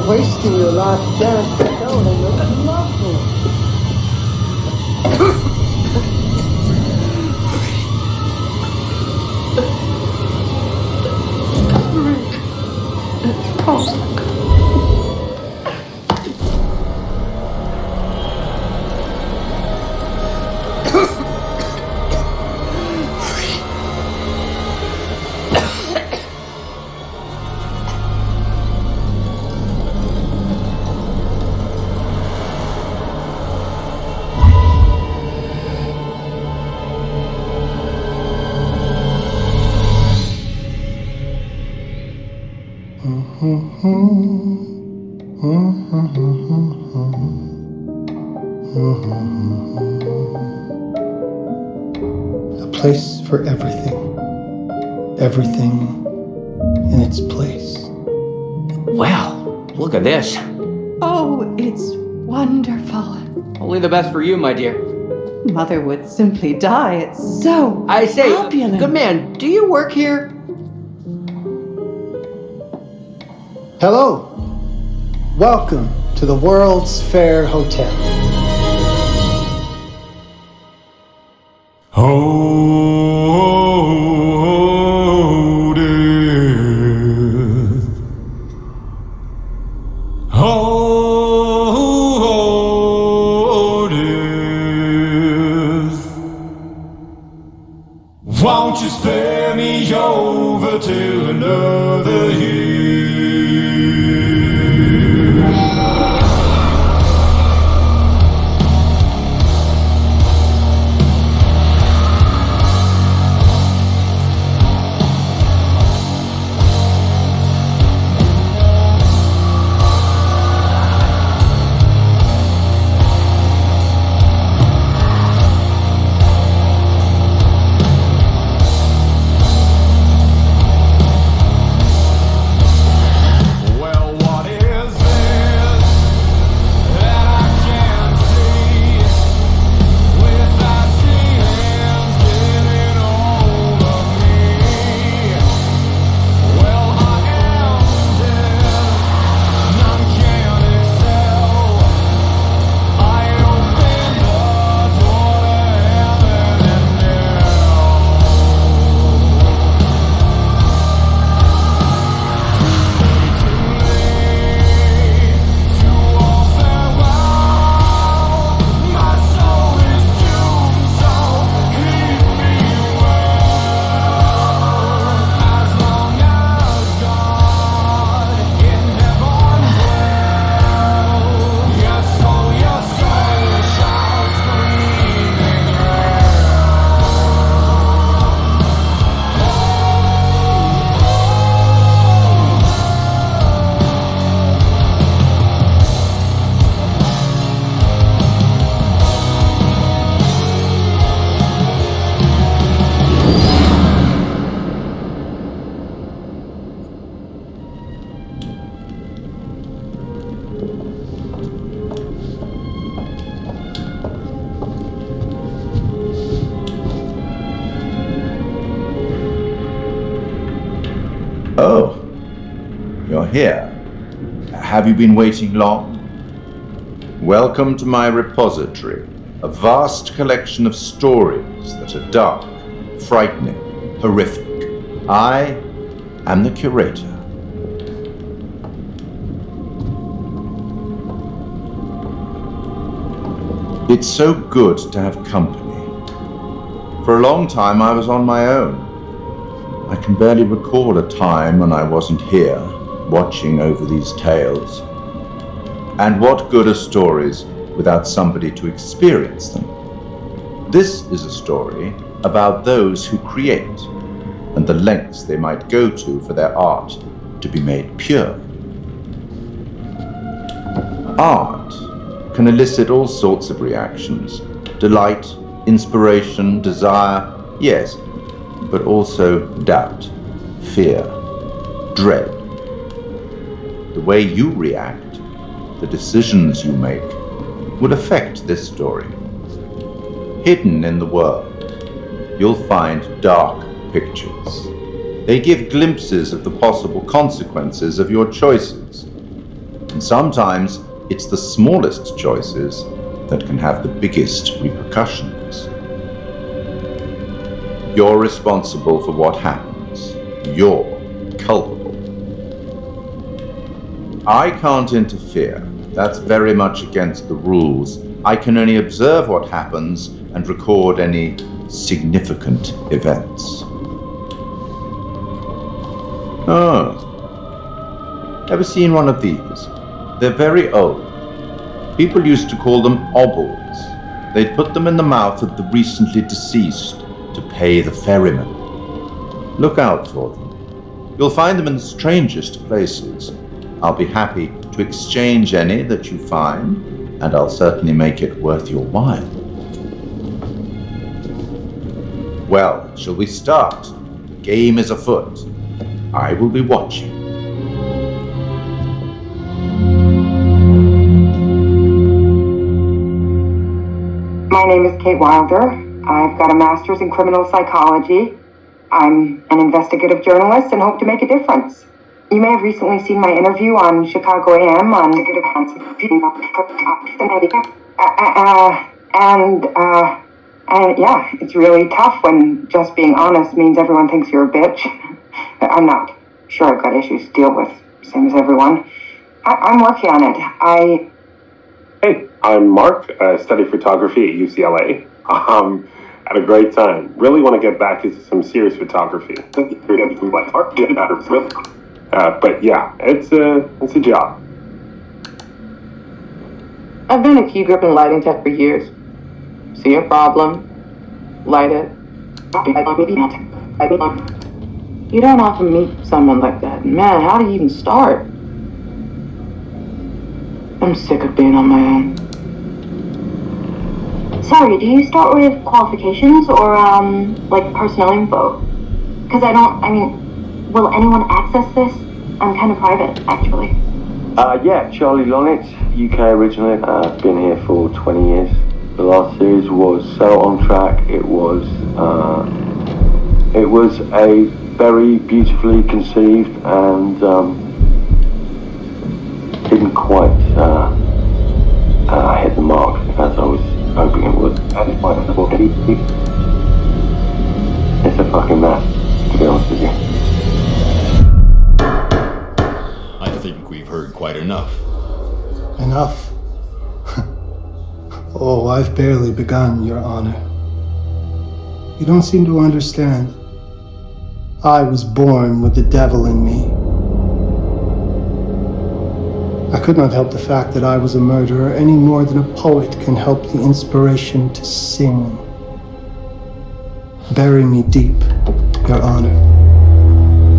wasting your last dance to go and make lovely. A place for everything. Everything in its place. Well, look at this. Oh, it's wonderful. Only the best for you, my dear. Mother would simply die. It's so I say, opulent. good man, do you work here? Hello. Welcome to the World's Fair Hotel. Oh, death. Oh, death. Won't you spare me over till another year? Oh, you're here. Have you been waiting long? Welcome to my repository, a vast collection of stories that are dark, frightening, horrific. I am the curator. It's so good to have company. For a long time I was on my own. I can barely recall a time when I wasn't here, watching over these tales. And what good are stories without somebody to experience them? This is a story about those who create, and the lengths they might go to for their art to be made pure. Art can elicit all sorts of reactions: delight, inspiration, desire, yes, but also doubt, fear, dread. The way you react, the decisions you make, will affect this story. Hidden in the world, you'll find dark pictures. They give glimpses of the possible consequences of your choices. And And sometimes it's the smallest choices that can have the biggest repercussions. You're responsible for what happens. You're culpable. I can't interfere. That's very much against the rules. I can only observe what happens and record any significant events. Oh. Ever seen one of these? They're very old. People used to call them obols. They'd put them in the mouth of the recently deceased to pay the ferryman. Look out for them. You'll find them in the strangest places. I'll be happy to exchange any that you find, and I'll certainly make it worth your while. Well, shall we start? The game is afoot. I will be watching. My name is Kate Wilder. I've got a master's in criminal psychology. I'm an investigative journalist and hope to make a difference. You may have recently seen my interview on Chicago AM on and yeah, it's really tough when just being honest means everyone thinks you're a bitch. I'm not. Sure, I've got issues to deal with, same as everyone. I'm working on it. Hey, I'm Mark. I study photography at UCLA. Had a great time. Really want to get back into some serious photography. But yeah, it's a job. I've been a key grip and lighting tech for years. See a problem, light it. You don't often meet someone like that. Man, how do you even start? I'm sick of being on my own. Sorry, do you start with qualifications or, like personnel info? Because will anyone access this? I'm kind of private, actually. Yeah, Charlie Lonitz, UK originally. Been here for 20 years. The last series was so on track. It was a very beautifully conceived and didn't quite hit the mark as I was hoping it would. It's a fucking mess, to be honest with you. I think we've heard quite enough. Enough? Oh, I've barely begun, Your Honor. You don't seem to understand. I was born with the devil in me. I could not help the fact that I was a murderer any more than a poet can help the inspiration to sing. Bury me deep, Your Honor.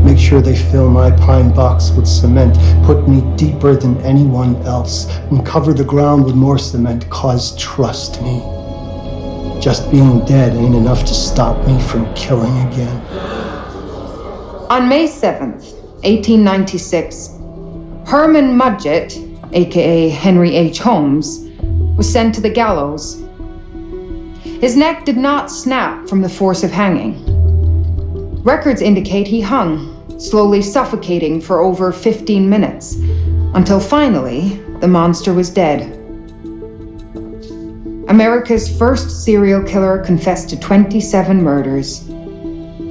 Make sure they fill my pine box with cement. Put me deeper than anyone else and cover the ground with more cement, 'cause trust me, just being dead ain't enough to stop me from killing again. On May 7th, 1896, Herman Mudgett, aka Henry H. Holmes, was sent to the gallows. His neck did not snap from the force of hanging. Records indicate he hung, slowly suffocating for over 15 minutes, until finally, the monster was dead. America's first serial killer confessed to 27 murders.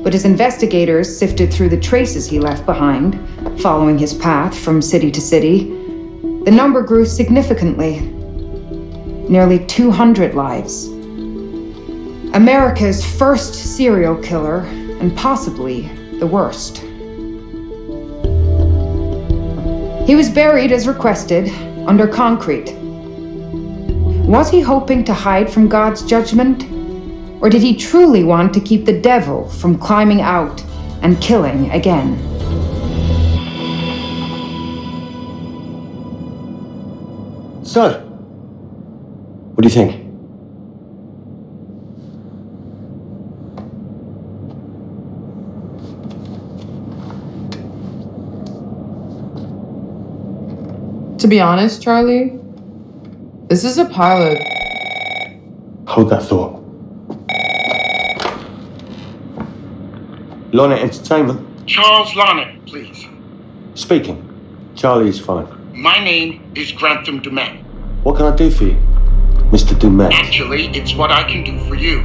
But as investigators sifted through the traces he left behind, following his path from city to city, the number grew significantly. Nearly 200 lives. America's first serial killer, and possibly the worst. He was buried as requested, under concrete. Was he hoping to hide from God's judgment? Or did he truly want to keep the devil from climbing out and killing again? So, what do you think? To be honest, Charlie, this is a pilot. Hold that thought. Lonnet Entertainment. Charles Lonnet, please. Speaking. Charlie is fine. My name is Grantham Dumet. What can I do for you, Mr. Dumet? Actually, it's what I can do for you.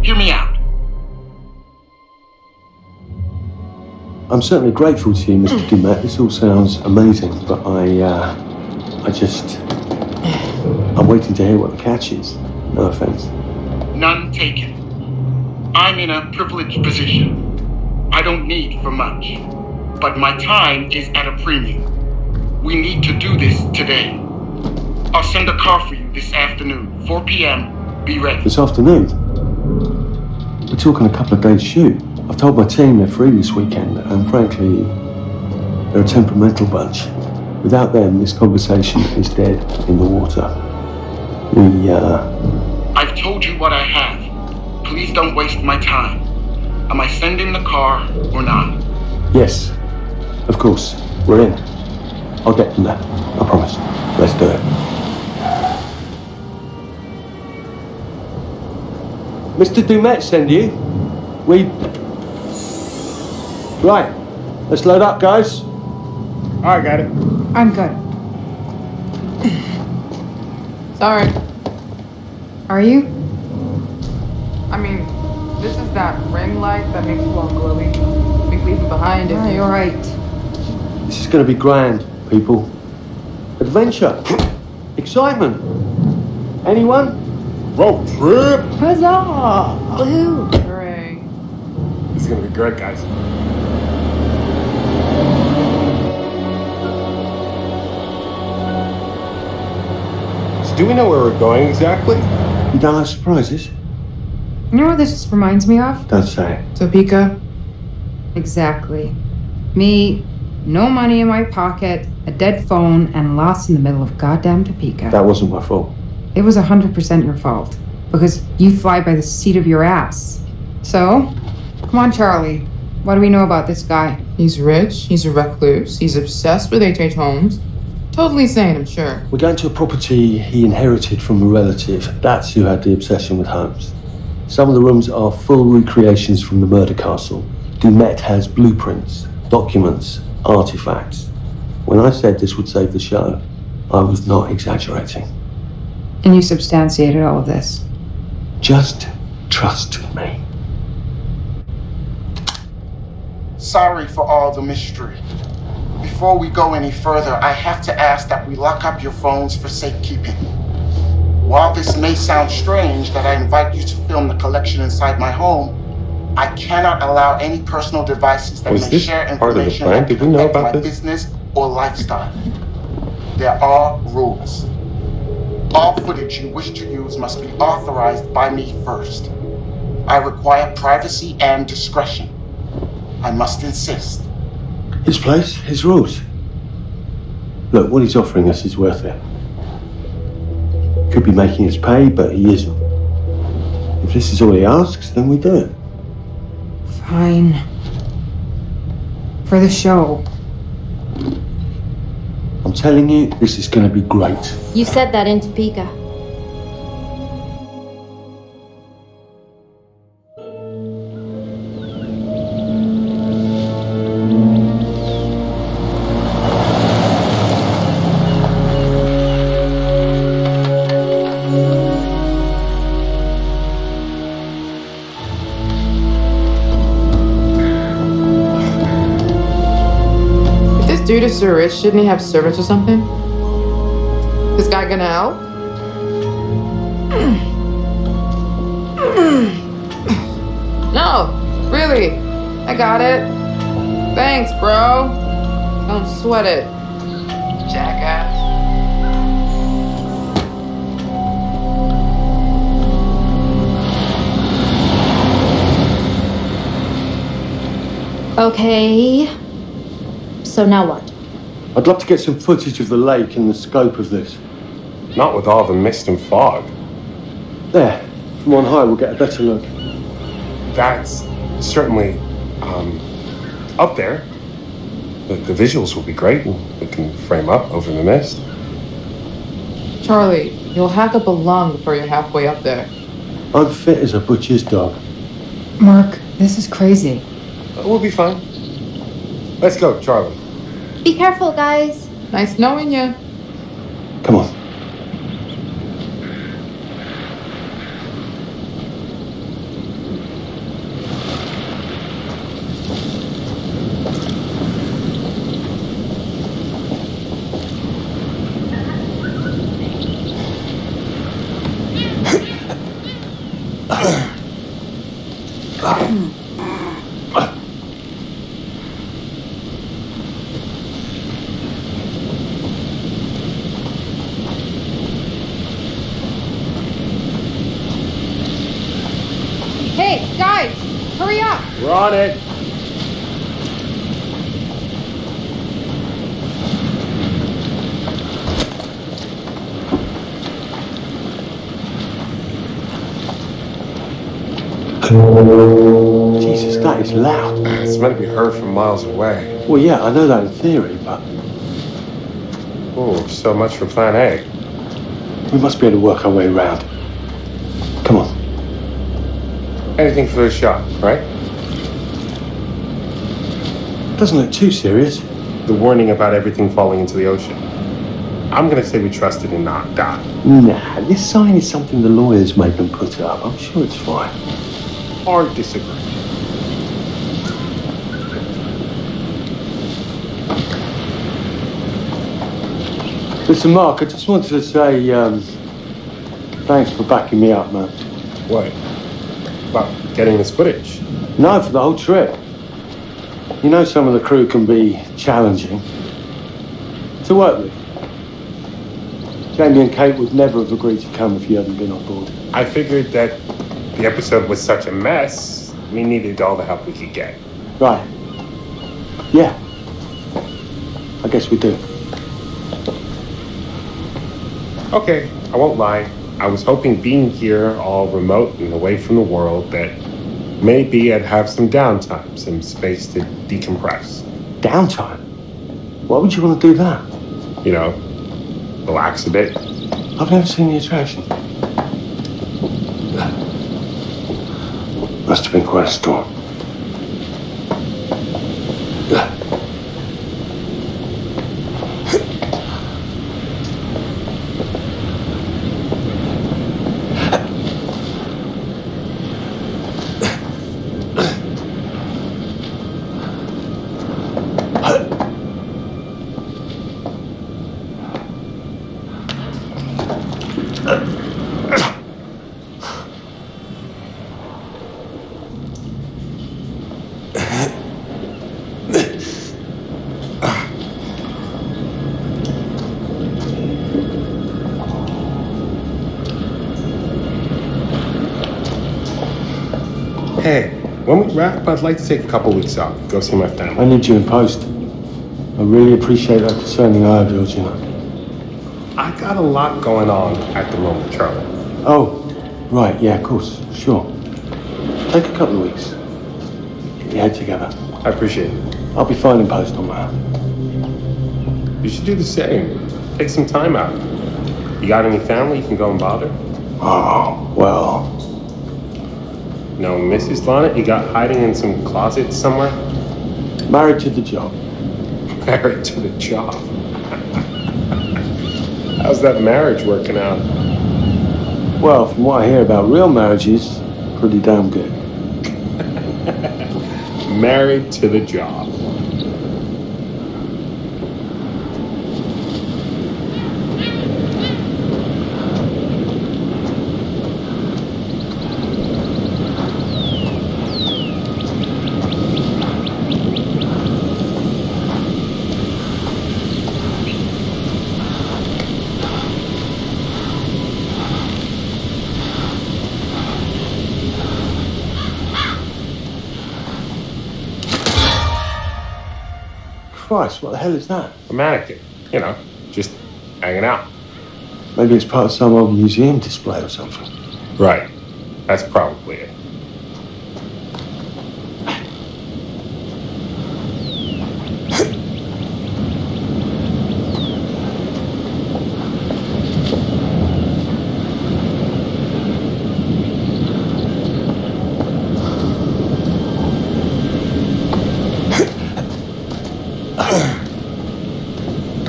Hear me out. I'm certainly grateful to you, Mr. Dumet. This all sounds amazing, but I'm waiting to hear what the catch is. No offense. None taken. I'm in a privileged position. I don't need for much, but my time is at a premium. We need to do this today. I'll send a car for you this afternoon, 4 p.m. Be ready. This afternoon? We're talking a couple of days shoot. I've told my team they're free this weekend, and frankly, they're a temperamental bunch. Without them, this conversation is dead in the water. I've told you what I have. Please don't waste my time. Am I sending the car or not? Yes, of course. We're in. I'll get them there. I promise. Let's do it. Mr. Dumet send you? Right. Let's load up, guys. All right, got it. I'm good. Sorry. Are you? I mean, this is that ring light that makes you all glowy. We leave them behind if you... You're right. This is going to be grand, people. Adventure. Excitement. Anyone? Road trip. Huzzah! Woohoo! Hooray. This is gonna be great, guys. So do we know where we're going exactly? You don't like surprises? You know what this reminds me of? Don't say it. Topeka? Exactly. Me, no money in my pocket, a dead phone, and lost in the middle of goddamn Topeka. That wasn't my fault. It was 100% your fault. Because you fly by the seat of your ass. So, come on, Charlie. What do we know about this guy? He's rich, he's a recluse, he's obsessed with H.H. Holmes. Totally sane, I'm sure. We're going to a property he inherited from a relative. That's who had the obsession with Holmes. Some of the rooms are full recreations from the murder castle. Dumet has blueprints, documents, artifacts. When I said this would save the show, I was not exaggerating. And you substantiated all of this. Just trust me. Sorry for all the mystery. Before we go any further, I have to ask that we lock up your phones for safekeeping. While this may sound strange that I invite you to film the collection inside my home, I cannot allow any personal devices that may share information that could affect my business or lifestyle. There are rules. All footage you wish to use must be authorized by me first. I require privacy and discretion. I must insist. His place, his rules. Look, what he's offering us is worth it. Could be making us pay, but he isn't. If this is all he asks, then we do it. Fine. For the show. I'm telling you, this is going to be great. You said that in Topeka. Dude is so rich, shouldn't he have servants or something? This guy gonna help? No, really. I got it. Thanks, bro. Don't sweat it, jackass. Okay. So now what? I'd love to get some footage of the lake and the scope of this. Not with all the mist and fog. There, from on high we'll get a better look. That's certainly up there. The visuals will be great. We can frame up over the mist. Charlie, you'll hack up a lung before you're halfway up there. I'm fit as a butcher's dog. Mark, this is crazy. We'll be fine. Let's go, Charlie. Be careful, guys. Nice knowing you. Come on. Hey, guys, hurry up! We're on it. Jesus, that is loud. It's meant to be heard from miles away. Well, yeah, I know that in theory, but Oh, so much for plan A. we must be able to work our way around. Come on. Anything for the shot, right? Doesn't look too serious. The warning about everything falling into the ocean. I'm gonna say we trusted and not die. Nah, this sign is something the lawyers made them put up. I'm sure it's fine. Or disagree. Listen, Mark, I just wanted to say, thanks for backing me up, man. What? About getting this footage? No, for the whole trip. You know some of the crew can be challenging to work with. Jamie and Kate would never have agreed to come if you hadn't been on board. I figured that the episode was such a mess, we needed all the help we could get. Right. Yeah. I guess we do. Okay, I won't lie. I was hoping being here, all remote and away from the world, that maybe I'd have some downtime, some space to decompress. Downtime? Why would you want to do that? You know, relax a bit. I've never seen the attraction. Must have been quite a storm. Hey, when we wrap, I'd like to take a couple weeks off, go see my I family. need you in post. I really appreciate that concerning eye of yours, you know. I got a lot going on at the moment, Charlie. Oh, right, yeah, of course, sure. Take a couple of weeks. Get your head together. I appreciate it. I'll be fine in post on that. You should do the same. Take some time out. You got any family you can go and bother? Oh, well. No, Mrs. Lonnet, you got hiding in some closet somewhere? Married to the job. Married to the job. How's that marriage working out? Well, from what I hear about real marriages, pretty damn good. Married to the job. Christ, what the hell is that? A mannequin, you know, just hanging out. Maybe it's part of some old museum display or something. Right. That's probably it.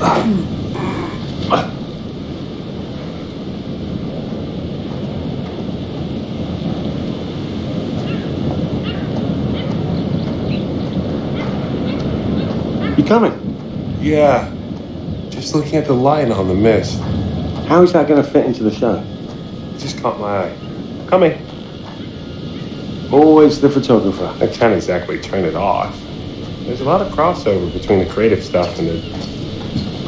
You coming? Yeah. Just looking at the light on the mist. How is that going to fit into the show? It just caught my eye. Coming. Always the photographer. I can't exactly turn it off. There's a lot of crossover between the creative stuff and the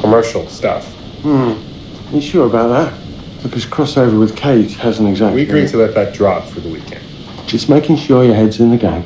commercial stuff. You sure about that? Because crossover with Kate hasn't exactly... We agreed to let that drop for the weekend. Just making sure your head's in the game.